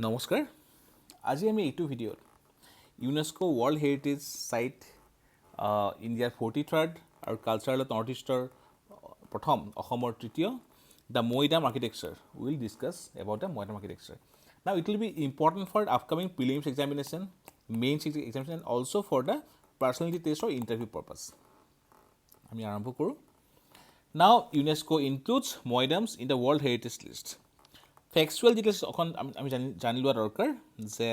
নমস্কাৰ আজি আমি এইটো ভিডিঅ'ত ইউনেস্কো ৱৰ্ল্ড হেৰিটেজ সাইট ইণ্ডিয়াৰ 43rd আৰু কালচাৰেল নৰ্থ ইষ্টৰ প্ৰথম অসমৰ তৃতীয় the Moidam architecture will discuss about the Moidam architecture now it will be important for upcoming prelims examination mains examination and also' for the personality test or interview purpose আমি আৰম্ভ কৰোঁ now UNESCO includes Moidams in the world heritage list factual details অকণ আমি জানি লোৱা দৰকাৰ যে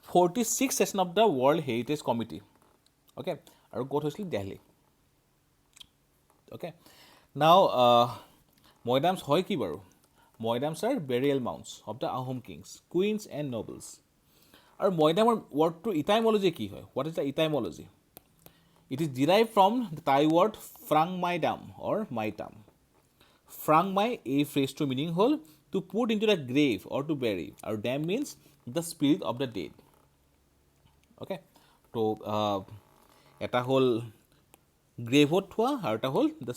46 session of the world heritage committee okay আৰু ক'ত হৈছিল দিল্লী অ'কে নাও মৈদামছ হয় কি বাৰু Moidams are burial mounds of the Ahom kings queens and nobles আৰু মৈদামৰ ৱৰ্ডটোৰ ইটাইমলজি কি হয় what is the etymology it is derive from the Tai word ফ্ৰাংমাইডাম অৰ মাইটাম ফ্ৰাংমাই এই ফ্ৰেজটোৰ মিনিং হ'ল to put into the grave or to bury. Or dam means the spirit of the dead. Okay. So, এটা হ'ল গ্ৰেভত থোৱা আৰু এটা হ'ল the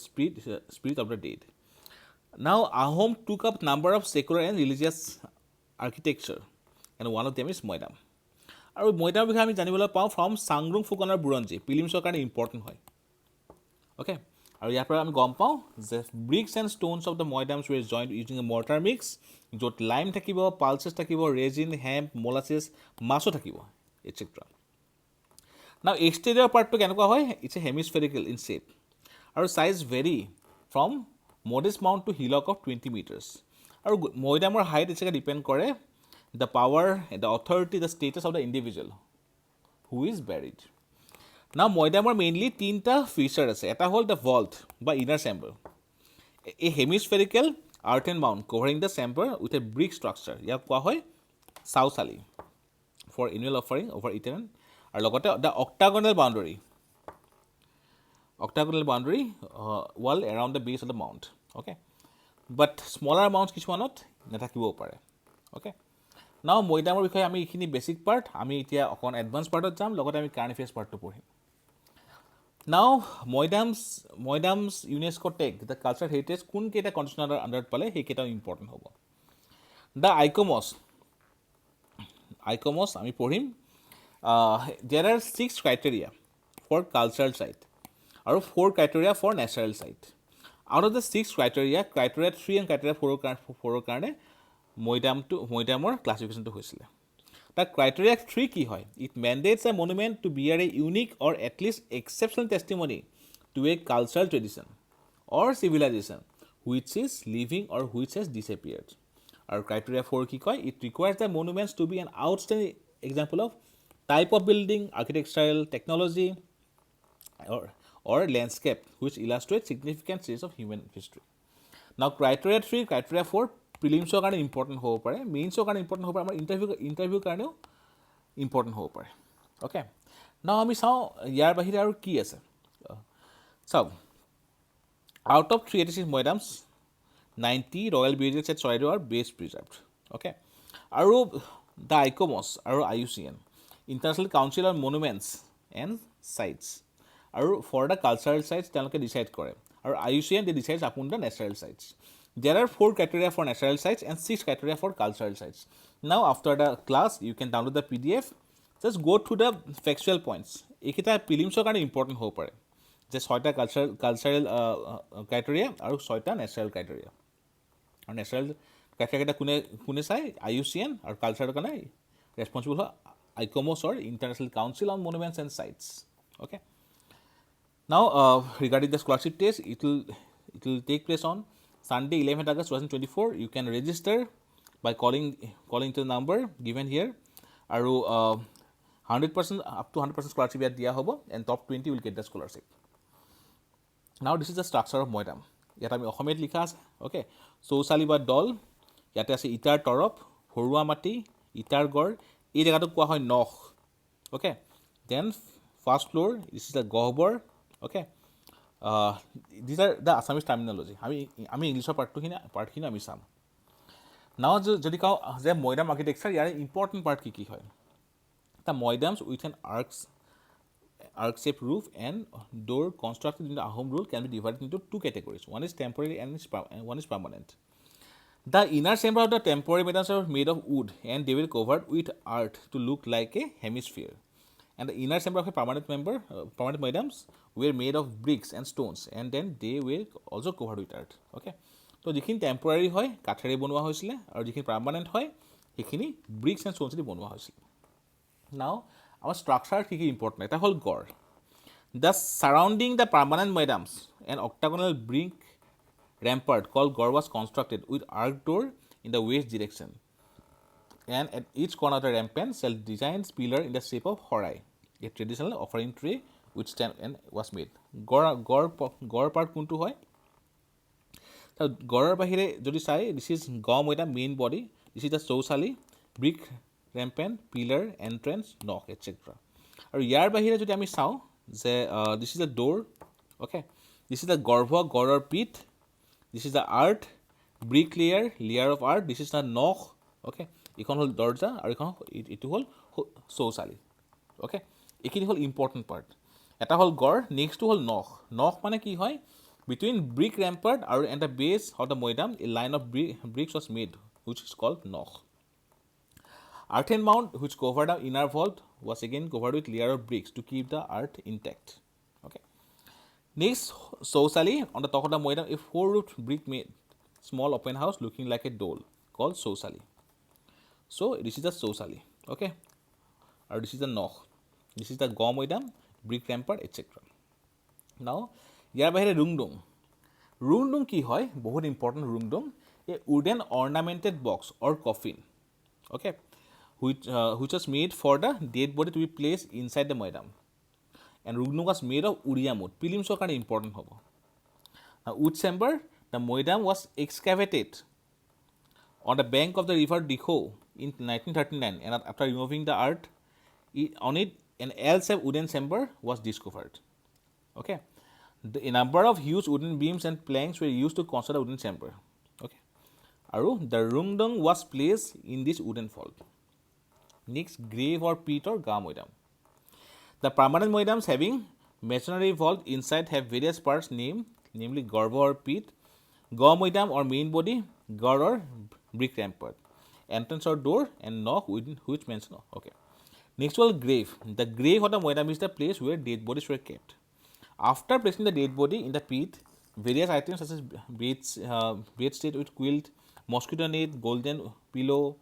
spirit of the dead. Now, Ahom took up number of secular and religious architecture, and one of them is Moidam. আৰু মৈদামৰ বিষয়ে আমি জানিবলৈ পাওঁ ফ্ৰম চাংৰুং ফুকনৰ বুৰঞ্জী প্ৰিলিমছৰ কাৰণে ইম্পৰ্টেণ্ট হয় অ'কে আৰু ইয়াৰ পৰা আমি গম পাওঁ যে bricks and stones of the Moidams were joint using a mortar mix য'ত লাইম থাকিব পালচেছ থাকিব ৰেজিন হেম্প মলাছেছ মাছো থাকিব এটচেট্ৰা নাও এক্সটেৰিয়ৰ পাৰ্টটো কেনেকুৱা হয় it's a hemispherical in shape আৰু size vary from modest mount to hillock of 20 metres আৰু মৈদামৰ হাইট এক্সেকে ডিপেণ্ড কৰে the power the authority the status of the individual who is buried now মৈদামৰ মেইনলি তিনিটা ফিচাৰ আছে এটা হ'ল দ্য ভল্ট বা inner chamber a hemispherical earth and mount covering the chamber with a brick structure ইয়াক কোৱা হয় চাউচালি ফৰ এনুৱেল অফাৰিং অভাৰ ইটাৰেন আৰু লগতে the octagonal boundary wall around the base of the mount okay but smaller mount কিছুমানত নাথাকিবও পাৰে অ'কে নাও মৈদামৰ বিষয়ে আমি এইখিনি বেছিক পাৰ্ট আমি এতিয়া অকণ এডভান্স পাৰ্টত যাম লগতে আমি কাৰেণ্ট এফেয়াৰ্ছ পাৰ্টটো পঢ়িম now Moidams UNESCO tag the culture heritage কোনকেইটা কণ্ডিশ্যনৰ আণ্ডাৰত পালে সেইকেইটাও ইম্পৰ্টেণ্ট হ'ব দ্য আইকমছ আমি পঢ়িম there are 6 criteria for cultural site আৰু 4 criteria for natural site out of the 6 criteria 3 and criteria 4ৰ কাৰণে মৈদামৰ ক্লাছিফিকেশ্যনটো হৈছিলে The criteria 3 কি হয় it mandates a monument to bear a unique or at least exceptional testimony to a cultural tradition or civilization which is living or which has disappeared আৰু criteria 4 কি কয় it requires the monuments to be an outstanding example of type of building architectural technology or landscape which illustrates significant stages of human history now criteria 3 criteria 4 প্ৰিলিমছৰ কাৰণে important হ'ব পাৰে মেইনছৰ কাৰণে important হ'ব পাৰে আমাৰ ইণ্টাৰভিউৰ কাৰণেও ইম্পৰ্টেণ্ট হ'ব পাৰে অ'কে নাও আমি চাওঁ ইয়াৰ বাহিৰে আৰু কি আছে চাওক out of 386 Moidams 90 royal burials at Charaideo are best preserved okay আৰু দ্য আইকমছ আৰু IUCN international council on monuments and sites আৰু ফৰ দ্য কালচাৰেল চাইটছ তেওঁলোকে ডিচাইড কৰে আৰু IUCN they decides upon the natural sites There are 4 criteria for natural sites and 6 criteria for cultural sites. Now, after the class, you can download the PDF. Just go through the factual points. এইকেইটা প্ৰিলিমছৰ কাৰণে important হ'ব পাৰে যে 6টা cultural criteria আৰু 6টা natural criteria আৰু natural ক্ৰাইটেৰিয়াকেইটা কোনে চাই IUCN আৰু কালচাৰৰ কাৰণে ৰেছপঞ্চিবল হয় ICOMOS or international council on monuments and sites okay now regarding the scholarship test it will take place on Sunday 11th August 2024 you can register by calling to the number given here আৰু 100% up to 100% scholarship ইয়াত দিয়া হ'ব and top 20 will get the scholarship now this is the structure of Moidam ইয়াত আমি অসমীয়াত লিখা আছে okay চৌচালি বা দল ইয়াতে আছে ইটাৰ তৰপ ভৰুৱা মাটি ইটাৰ গড় এই জেগাটোক কোৱা হয় নখ okay then first floor this is the গহ্বৰ okay these are the Assamese terminology আমি ইংলিছৰ পাৰ্টখিনি আমি চাম নাও যদি কওঁ যে মৈদাম আৰ্কিটেক্সাৰ ইয়াৰ ইম্পৰ্টেণ্ট পাৰ্ট কি হয় the Moidams with an arc shaped roof and door constructed in the Ahom rule can be divided into 2 categories one is temporary and one is permanent The inner chamber of the temporary Moidams are made of wood and they were covered with earth to look like a hemisphere. And the inner chamber of a permanent Moidams were made of bricks and stones and then they were also covered with earth. Okay. তো যিখিনি temporary হয় কাঠেৰে বনোৱা হৈছিলে আৰু যিখিনি permanent হয় সেইখিনি ব্ৰিক্স এণ্ড ষ্ট'নছ দি বনোৱা হৈছিলে নাও আমাৰ ষ্ট্ৰাকচাৰ কি ইম্পৰ্টেণ্ট এটা হ'ল গড় the surrounding the permanent Moidams and octagonal brick rampart called Gore was constructed with arch door in the west direction. And at each corner of the rampart, self-designed pillar in the shape of horai, a traditional offering tray which stand and was made. Gore part kuntu hoy. So Gore bahire jodi sai this is 𝐷 main body. This is the চৌচালি, brick rampart, pillar, entrance, knock, etc. আৰু ইয়াৰ বাহিৰে যদি আমি চাওঁ যে this is the door, okay. This is the গড়ৰ পিঠ. This is the earth, brick layer of earth. This is the knock, okay. Ikon hol dorja aru ikon itu hol চৌচালি, okay. Ekini hol important part. Eta hol gor, next to hol knock. Knock mane ki hoy? Between brick rampart and the base of the Moidam, a line of bricks was made, which is called knock. Earthen mound, which covered the inner vault, was again covered with layer of bricks to keep the earth intact. Okay. Next, চৌচালি on the top of the Moidam, a 4-roofed brick made small open house looking like a doll called চৌচালি. So this is the চৌচালি, okay. Or this is the knock. This is the 𝐷 Moidam, brick rampart, etc. Now, ইয়াৰ বাহিৰে ৰুংডুং. ৰুংডুং কি হয়? বহুত important ৰুংডুং. A wooden ornamented box or coffin, okay, which was made for the dead body to be placed inside the Moidam. And Rungdung was made of Uriya wood. Prelims are kind of important. Now, wood chamber, the Moidam was excavated on the bank of the river 𝐷𝐄𝐄 in 1939, and after removing the earth on it, an L-shaped wooden chamber was discovered. Okay, a number of huge wooden beams and planks were used to construct the wooden chamber. Okay, Aru, the Rungdung was placed in this wooden vault. Next, grave or pit or 𝐷 Moidam. The permanent Moidams having masonry vault inside have various parts named, namely garbo or pit, 𝐷 Moidam or main body, gor or brick rampart, entrance or door, and knock which mention. Okay. Next one, grave. The grave of the Moidam is the place where dead bodies were kept. After placing the dead body in the pit, various items such as bedstead with quilt, mosquito net, golden pillow,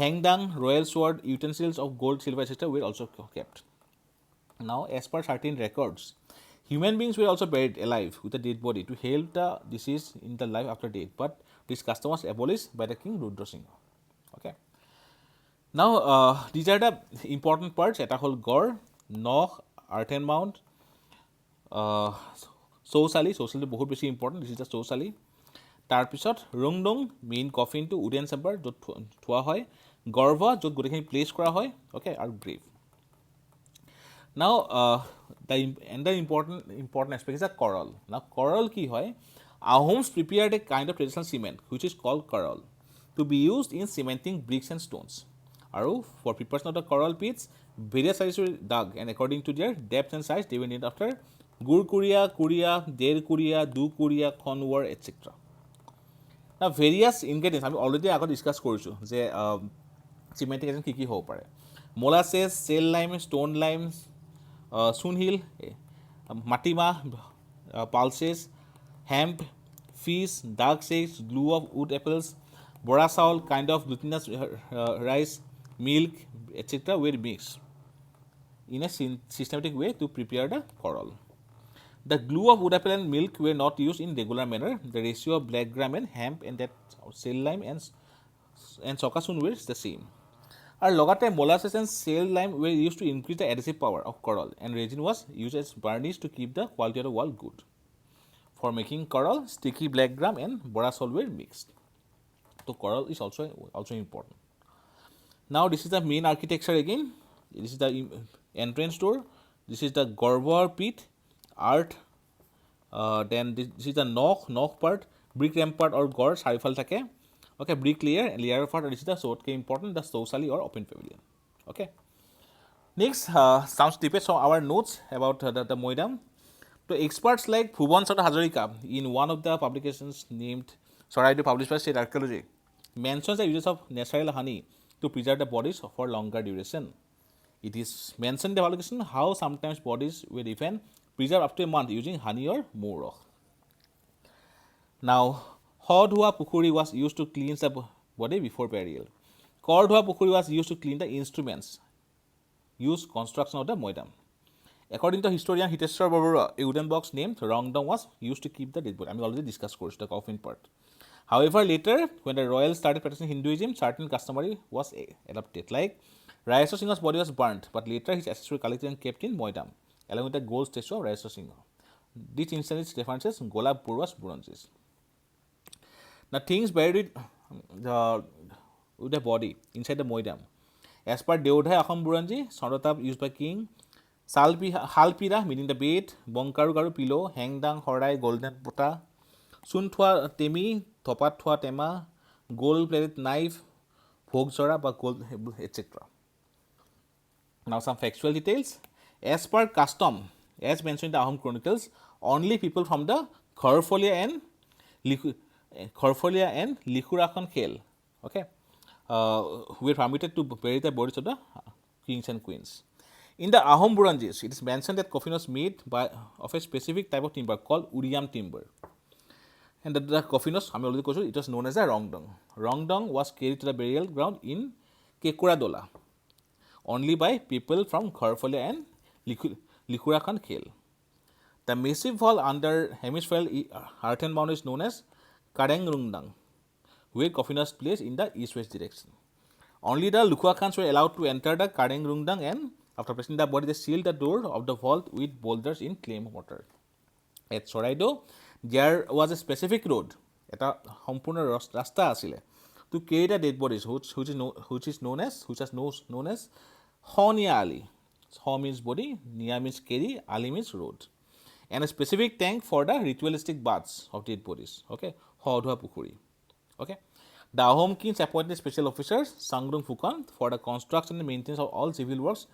hangdang, royal sword, utensils of gold, silver, etc. were also kept. Now, as per certain records, human beings were also buried alive with a dead body to help the deceased in the life after death. But this custom was abolished by the King Rudra Singha. Okay. Now, these are the important parts. Eta hol gor, knock, earthen mound, চৌচালি বহুত বেছি important. This is the চৌচালি. তাৰপিছত ৰুংডুং, main কফিনটো wooden chamber য'ত থোৱা হয়, গৰ্ভ য'ত গোটেইখিনি প্লেচ কৰা হয়, অ'কে, আৰু grave. Now, the important aspect is the coral. Now, coral ki hoy? Ahoms prepared a kind of traditional cement which is called coral to be used in cementing bricks and stones. Aru, for preparation of the coral pits, various sizes were dug and according to their depth and size, they were named after Gurkuria, Kuria, Derkuria, Dukuria, Khonwar, etc. Now, various ingredients, I already discussed korichu je cementing agent ki hobo pare. Molasses, shell lime, stone limes, Sunhill, Matima, pulses, hemp, fish, dark sage, glue of wood apples, bora saul, kind of glutinous rice, milk, etc. were mixed in a systematic way to prepare the coral. The glue of wood apple and milk were not used in regular manner. The ratio of black gram and hemp and that shell lime and sokasun were the same. Our logate molasses and shell lime were used to increase the adhesive power of coral, and resin was used as varnish to keep the quality of the wall good. For making coral, sticky black gram and bora salt were mixed. So coral is also important. Now this is the main architecture again. This is the entrance door. This is the Gorbar pit, art. Then this is the knock part, brick rampart or gor sarifal thake. Okay, brick layer of art. This is the so important, the চৌচালি or open pavilion. Okay. Next, some snippets from our notes about the Moidam. So experts like Bhuban Chandra Hazarika in one of the publications named Soraido, published by State Archaeology, mentions the uses of natural honey to preserve the bodies for longer duration. It is mentioned in the publication how sometimes bodies were even preserved up to a month using honey or more. Now, 𝐲-ধোৱা পুখুৰী was used to cleanse the body before burial. কৰ-ধোৱা পুখুৰী was used to clean the instruments used construction of the Moidam. According to historian Hiteshwar Barua, a wooden box named Rongdong was used to keep the dead body. I already discussed the coffin part. However, later, when the royals started practicing Hinduism, certain customary was adopted. Like 𝐟𝐨𝐤𝐧 body was burnt, but later his ashes were collected and kept in Moidam, along with the gold statue of 𝐟𝐨𝐬𝐧. This instance references Golab Barua's bronzes. Now, things buried with the body inside the Moidam. As per Deodhai Ahom Buranji, Sondotab used by king, Halpira, meaning the bed, Bonkaru Garu pillow, Hangdang, Horai, golden pota, Sunthwa Temi, Thopathwa Tema, gold plated knife, Bhogjora, gold, etc. Now, some factual details. As per custom, as mentioned in the Ahom Chronicles, only people from the 𝐷𝐿 and Likhurakhon Khel, okay, were permitted to bury the bodies of the kings and queens. In the Ahom Buranjis, it is mentioned that coffin was made of a specific type of timber called Uriam timber. And the coffin was, I already told you, it was known as the Rongdong. Rongdong was carried to the burial ground in Kekuradola only by people from 𝐷𝐿 and Likhurakhon Khel. The massive wall under hemispherical earthen mound is known as 𝐼𝐸𝐴𝐷𝐿, where coffin was placed in the east-west direction. Only the Lukhuakhans were allowed to enter the 𝐼𝐸𝐴𝐷𝐿, and after placing the body, they sealed the door of the vault with boulders in clay mortar. At Soraido, there was a specific road, eta সম্পূৰ্ণ ৰাস্তা আছিলে, to carry the dead bodies, which was known as 𝐻-নীয়া Ali. 𝐻 means body, নীয়া means carry, Ali means road, and a specific tank for the ritualistic baths of dead bodies. Okay, 𝐲-ধোৱা পুখুৰী. Okay, the Ahom kings appointed special officers, Sangrung Fukan, for the construction and maintenance of all civil works,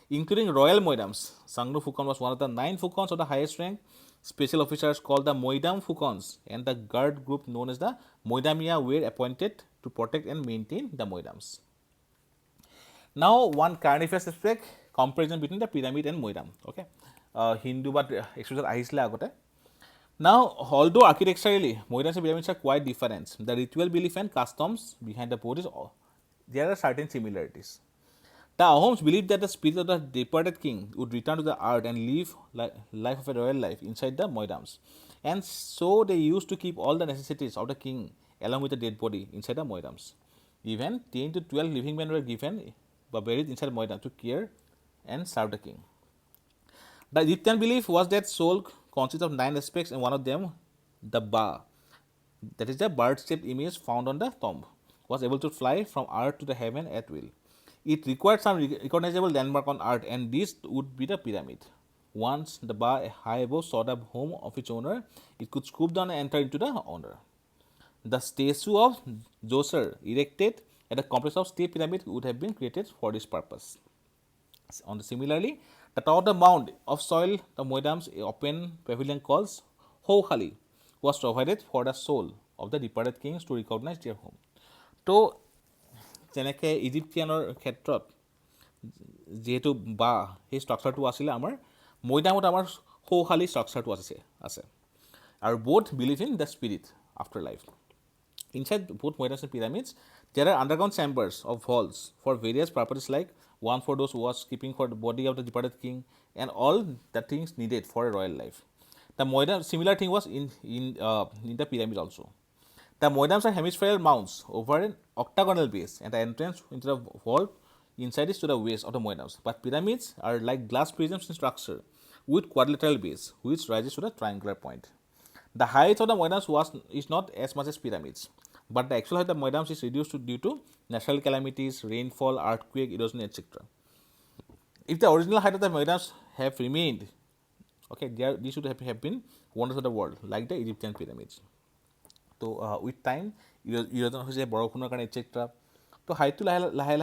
including royal Moidams. Sangrung Fukan was one of the 9 Fukans of the highest rank. Special officers called the Moidam Fukans and the guard group known as the Moidamia were appointed to protect and maintain the Moidams. Now, one current affairs aspect, comparison between the pyramid and Moidam. Okay, Hindu but exposure ahisle agote. Now, although architecturally Moidams and pyramids are quite different, the ritual belief and customs behind the bodies, there are certain similarities. The Ahoms believed that the spirit of the departed king would return to the earth and live life of a royal life inside the Moidams, and so they used to keep all the necessities of the king along with the dead body inside the Moidams. Even 10 to 12 living men were given but buried inside Moidam to care and serve the king. The Egyptian belief was that soul consists of 9 aspects, and one of them, the Ba, that is the bird-shaped image found on the tomb, was able to fly from earth to the heaven at will. It required some recognizable landmark on earth, and this would be the pyramid. Once the Ba high above saw the home of its owner, it could scoop down and enter into the owner. The statue of 𝐤𝐧 erected at the complex of state pyramid would have been created for this purpose. Similarly, the top of the mound of soil, the Moidam's open pavilion called 𝐻-নীয়া, was provided for the soul of the departed kings to recognize their home. So, যেনেকৈ ইজিপ্টিয়ানৰ ক্ষেত্ৰত যেহেতু বা সেই ষ্ট্ৰাকচাৰটো আছিলে, আমাৰ মৈদামত আমাৰ 𝐻-নীয়া ষ্ট্ৰাকচাৰটো আছে আৰু both believe in the spirit after life. Inside both Moidams and pyramids, there are underground chambers of vaults for various purposes, like one for those who was keeping for the body of the departed king and all the things needed for a royal life. The Moidam, similar thing was in the pyramid also. The Moidams are hemispherical mounds over an octagonal base, and the entrance into the vault inside is to the west of the Moidams. But pyramids are like glass prisms in structure with quadrilateral base, which rises to the triangular point. The height of the Moidams is not as much as pyramids, but the actual height of the Moidams is reduced due to natural calamities, rainfall, earthquake, erosion, etc. If the original height of the Moidams have remained, okay, these should have been wonders of the world, like the Egyptian pyramids. So, with time, erosion হৈছে, বৰষুণৰ কাৰণে etc. তো হাইটটো লাহে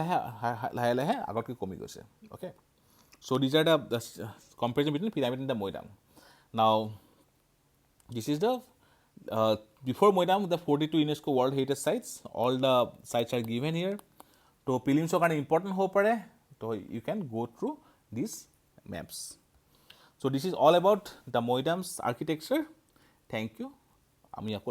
লাহে আগতকৈ কমি গৈছে. Okay, so these are the comparison between pyramid and the Moidam. Now, this is the before Moidam, the 42 UNESCO World Heritage Sites, all the sites are given here. So, prelims are important ho pare, so you can go through these maps. So, this is all about the Moidam's architecture. Thank you.